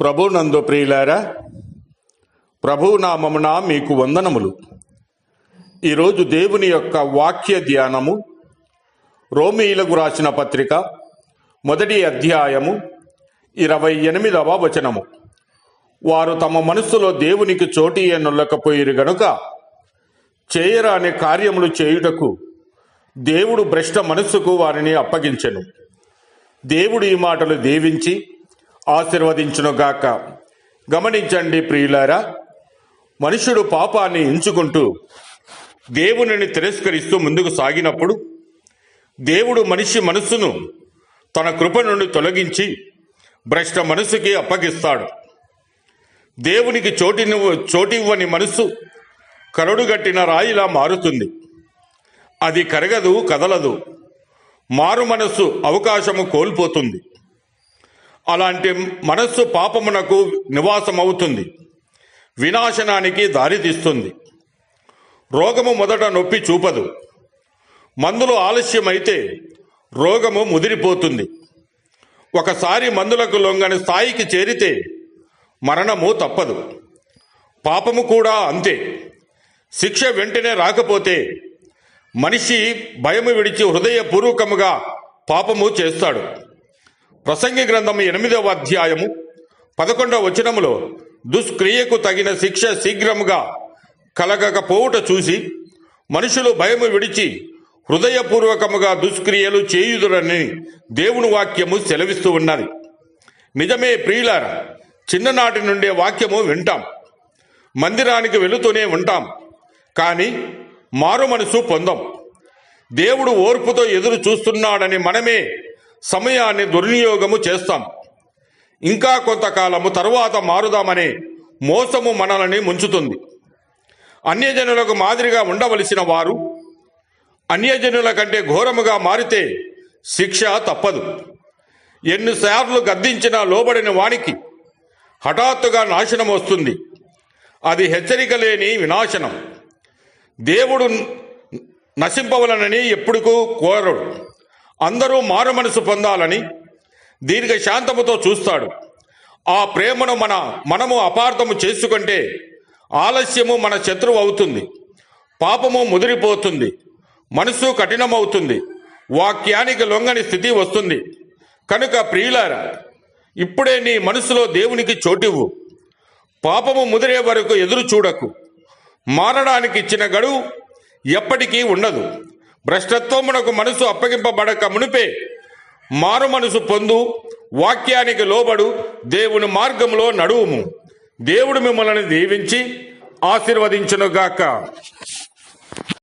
ప్రభునందు ప్రియులారా, ప్రభువు నామమున మీకు వందనములు. ఈరోజు దేవుని యొక్క వాక్య ధ్యానము రోమీయులకు రాసిన పత్రిక 1వ అధ్యాయము 28వ వచనము. వారు తమ మనస్సులో దేవునికి చోటి ఎన్నొల్లకపోయిరు గనుక చేయరాని కార్యములు చేయుటకు దేవుడు భ్రష్ట మనస్సుకు వారిని అప్పగించెను. దేవుడు ఈ మాటలు దీవించి ఆశీర్వదించునుగాక. గమనించండి ప్రియులారా, మనుషుడు పాపాన్ని ఎంచుకుంటూ దేవునిని తిరస్కరిస్తూ ముందుకు సాగినప్పుడు దేవుడు మనిషి మనస్సును తన కృప నుండి తొలగించి భ్రష్ట మనస్సుకి అప్పగిస్తాడు. దేవునికి చోటివ్వని మనస్సు కరడుగట్టిన రాయిలా మారుతుంది. అది కరగదు, కదలదు. మారు మనస్సు అవకాశము కోల్పోతుంది. అలాంటి మనస్సు పాపమునకు నివాసమవుతుంది, వినాశనానికి దారితీస్తుంది. రోగము మొదట నొప్పి చూపదు. మందులు ఆలస్యమైతే రోగము ముదిరిపోతుంది. ఒకసారి మందులకు లొంగని స్థాయికి చేరితే మరణము తప్పదు. పాపము కూడా అంతే. శిక్ష వెంటనే రాకపోతే మనిషి భయము విడిచి హృదయపూర్వకముగా పాపము చేస్తాడు. ప్రసంగి గ్రంథం 8వ అధ్యాయము 11వ వచనములో దుష్క్రియకు తగిన శిక్ష శీఘ్రముగా కలగకపోవుట చూసి మనుషులు భయము విడిచి హృదయపూర్వకముగా దుష్క్రియలు చేయుదురని దేవుని వాక్యము సెలవిస్తూ ఉన్నది. నిజమే ప్రియులారా, చిన్ననాటి నుండే వాక్యము వింటాం, మందిరానికి వెళుతూనే ఉంటాం, కానీ మారు మనసు పొందం. దేవుడు ఓర్పుతో ఎదురు చూస్తున్నాడని మనమే సమయాన్ని దుర్వినియోగము చేస్తాం. ఇంకా కొంతకాలము తరువాత మారుదామనే మోసము మనల్ని ముంచుతుంది. అన్యజనులకు మాదిరిగా ఉండవలసిన వారు అన్యజనుల కంటే ఘోరముగా మారితే శిక్ష తప్పదు. ఎన్నిసార్లు గద్దించినా లోబడిన వానికి హఠాత్తుగా నాశనం వస్తుంది. అది హెచ్చరిక లేని వినాశనం. దేవుడు నశింపవలనని ఎప్పుడుకు కోరడు. అందరూ మారు మనసు పొందాలని దీర్ఘశాంతముతో చూస్తాడు. ఆ ప్రేమను మనము అపార్థము చేసుకుంటే ఆలస్యము మన శత్రువు అవుతుంది. పాపము ముదిరిపోతుంది, మనసు కఠినమవుతుంది, వాక్యానికి లొంగని స్థితి వస్తుంది. కనుక ప్రియులారా, ఇప్పుడే నీ మనసులో దేవునికి చోటివ్వు. పాపము ముదిరే వరకు ఎదురు చూడకు. మారడానికి ఇచ్చిన గడువు ఎప్పటికీ ఉండదు. భ్రష్టత్వమునకు మనసు అప్పగింపబడక మునిపే మారు మనసు పొందు, వాక్యానికి లోబడు, దేవుని మార్గంలో నడువుము. దేవుడు మిమ్మల్ని దీవించి ఆశీర్వదించునుగాక.